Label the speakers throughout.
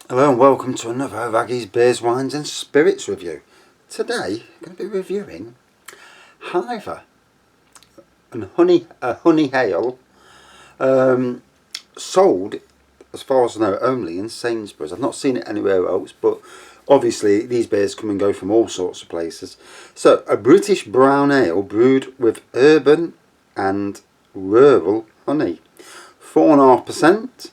Speaker 1: Hello and welcome to another Raggy's Beers, Wines and Spirits review. Today I'm going to be reviewing Hiver and honey ale, sold, as far as I know, only in Sainsburys. I've not seen it anywhere else, but obviously these beers come and go from all sorts of places. So, a British brown ale brewed with urban and rural honey, 4.5%.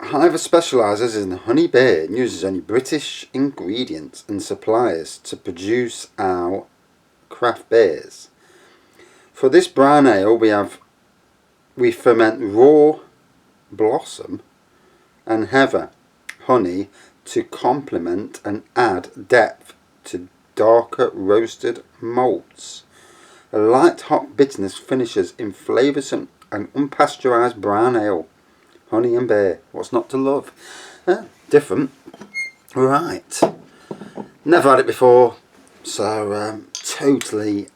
Speaker 1: Hiver specialises in honey beer and uses only British ingredients and suppliers to produce our craft beers. For this brown ale we ferment raw blossom and heather honey to complement and add depth to darker roasted malts. A light hop bitterness finishes in flavoursome and unpasteurised brown ale. Honey and beer, what's not to love? Different. Right. Never had it before, so totally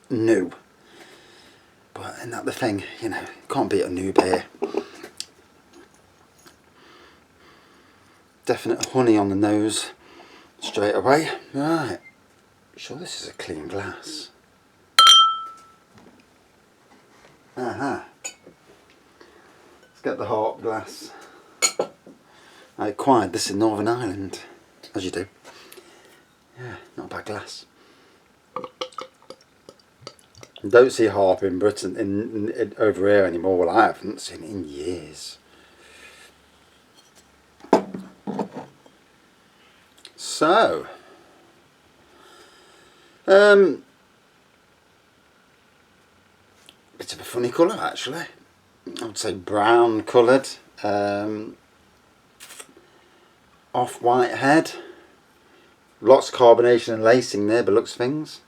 Speaker 1: new. But isn't that the thing? You know, can't beat a new beer. Definite honey on the nose straight away. Right. Sure, this is a clean glass. Aha. Let's get the heart glass. I acquired this in Northern Ireland, as you do. Yeah, not a bad glass. Don't see harp in Britain in over here anymore. Well, I haven't seen it in years. So, bit of a funny colour actually. I would say brown coloured, off-white head. Lots of carbonation and lacing there, by looks of things.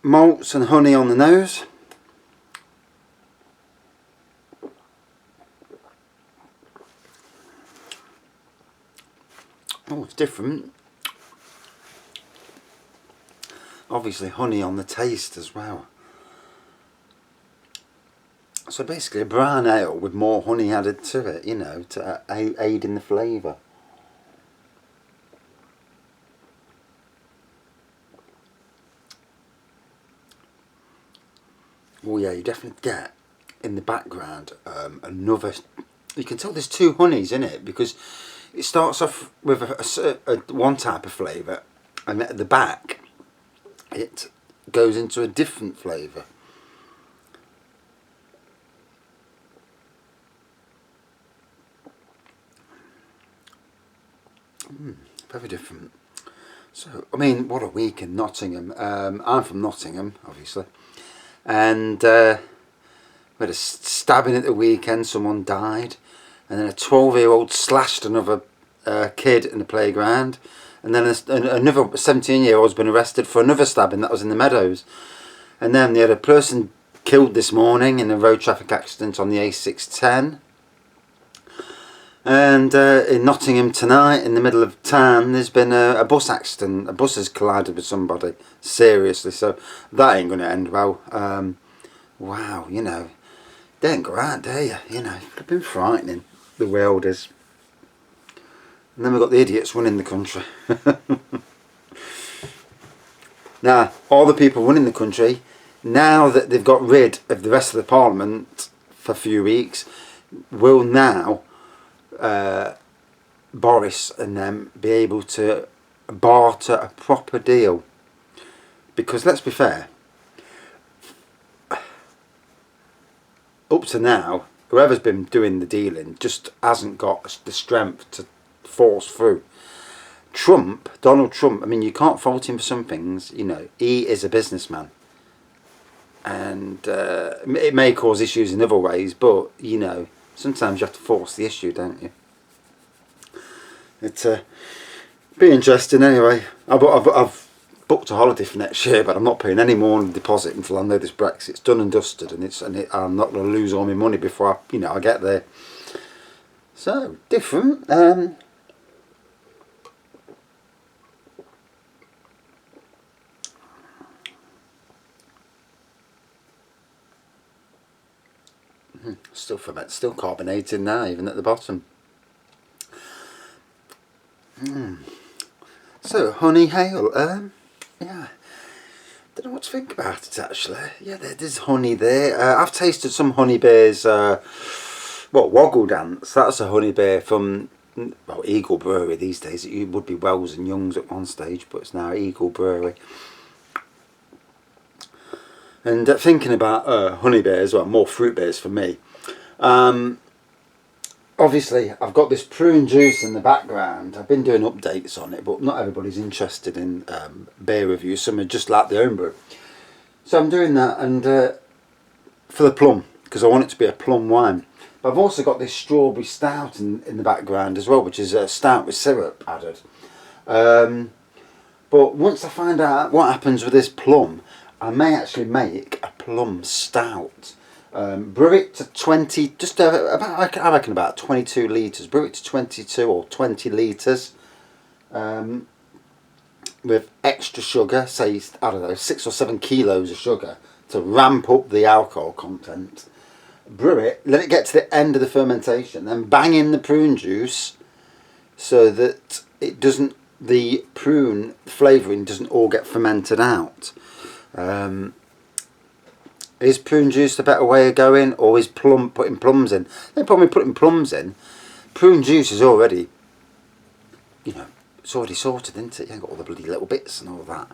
Speaker 1: Malts and honey on the nose. Oh, it's different. Obviously honey on the taste as well. So basically a brown ale with more honey added to it, you know, to aid in the flavour. Oh yeah, you definitely get in the background another. You can tell there's two honeys in it because it starts off with one type of flavour, and at the back it goes into a different flavour. Very different. So, I mean, what a week in Nottingham. I'm from Nottingham, obviously, and we had a stabbing at the weekend. Someone died, and then a 12-year-old slashed another kid in the playground, and then another 17-year-old's been arrested for another stabbing that was in the Meadows, and then they had a person killed this morning in a road traffic accident on the A610. And in Nottingham tonight, in the middle of town, there's been a bus accident. A bus has collided with somebody, seriously, so that ain't going to end well. Wow, you know, they ain't go out, do you? You know, it's been frightening, the world is. And then we've got the idiots running the country. Now, all the people running the country, now that they've got rid of the rest of the Parliament for a few weeks, will now Boris and them be able to barter a proper deal, because let's be fair, up to now whoever's been doing the dealing just hasn't got the strength to force through. Donald Trump, I mean, you can't fault him for some things, you know, he is a businessman, and it may cause issues in other ways, but you know, sometimes you have to force the issue, don't you? It's be interesting anyway. I've booked a holiday for next year, but I'm not paying any more on the deposit until I know this Brexit's done and dusted, and I'm not going to lose all my money before I get there. So different. Still carbonated now, even at the bottom. So honey ale, yeah. Don't know what to think about it actually. Yeah, there's honey there. I've tasted some honey beers. Woggle Dance. That's a honey beer from Eagle Brewery these days. It would be Wells and Youngs at one stage, but it's now Eagle Brewery. And thinking about honey beers, more fruit beers for me. Obviously, I've got this prune juice in the background. I've been doing updates on it, but not everybody's interested in beer reviews. Some are just like the homebrew. So I'm doing that, and for the plum, because I want it to be a plum wine. But I've also got this strawberry stout in the background as well, which is a stout with syrup added. But once I find out what happens with this plum, I may actually make a plum stout. Brew it to 20, just about, I reckon about 22 litres. Brew it to 22 or 20 litres with extra sugar, say, I don't know, 6 or 7 kilos of sugar to ramp up the alcohol content. Brew it, let it get to the end of the fermentation, then bang in the prune juice so that it doesn't, the prune flavouring doesn't all get fermented out. Is prune juice the better way of going, or is putting plums in? The problem with putting plums in, prune juice is already, it's already sorted, isn't it? You ain't got all the bloody little bits and all that.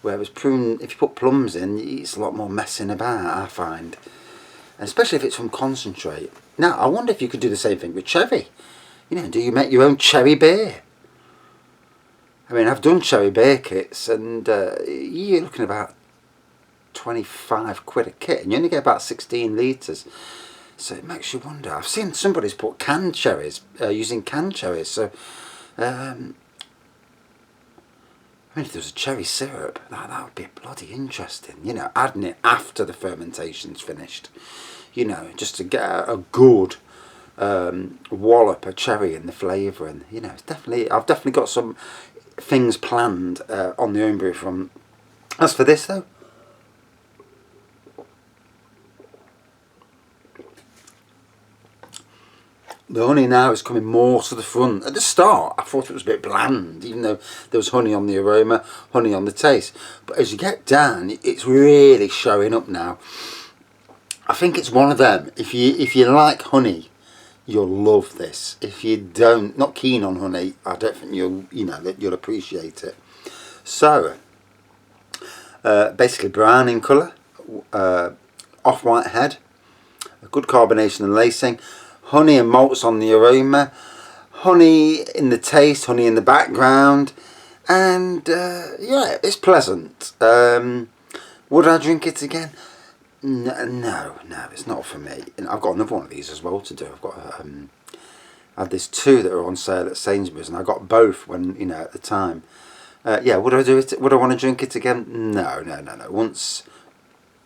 Speaker 1: Whereas prune, if you put plums in, it's a lot more messing about, I find. And especially if it's from concentrate. Now, I wonder if you could do the same thing with cherry. Do you make your own cherry beer? I mean, I've done cherry beer kits, and you're looking about 25 quid a kit, and you only get about 16 litres. So it makes you wonder. I've seen somebody's put canned cherries, using canned cherries. So, I mean, if there was a cherry syrup, that would be bloody interesting. Adding it after the fermentation's finished. Just to get a good wallop of cherry in the flavour, and it's I've definitely got some things planned on the homebrew from. As for this though, the honey now is coming more to the front. At the start, I thought it was a bit bland, even though there was honey on the aroma, honey on the taste. But as you get down, it's really showing up now. I think it's one of them. If you like honey, you'll love this. If you don't, not keen on honey, I don't think you'll appreciate it. So, basically brown in colour, off-white head, a good carbonation and lacing. Honey and malts on the aroma, honey in the taste, honey in the background, and yeah, it's pleasant. Would I drink it again? No, it's not for me. And I've got another one of these as well to do. I've got I had this 2 that are on sale at Sainsburys, and I got both when at the time. Yeah, would I do it? Would I want to drink it again? No. Once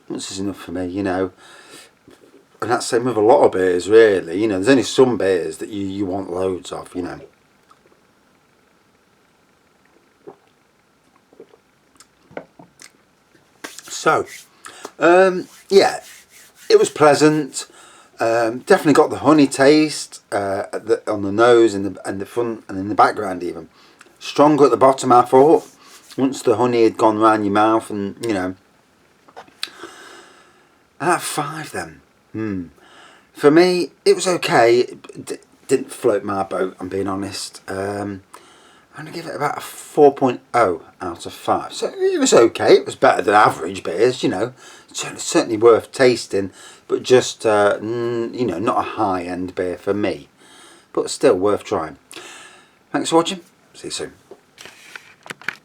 Speaker 1: is enough for me, And that's the same with a lot of beers, really. There's only some beers that you want loads of, So, yeah, it was pleasant. Definitely got the honey taste on the nose and the front and in the background even. Stronger at the bottom, I thought. Once the honey had gone round your mouth, and At 5 then. For me, it was okay. It didn't float my boat, I'm being honest. I'm going to give it about a 4.0 out of 5. So it was okay. It was better than average beers, Certainly worth tasting, but just, not a high-end beer for me. But still worth trying. Thanks for watching. See you soon.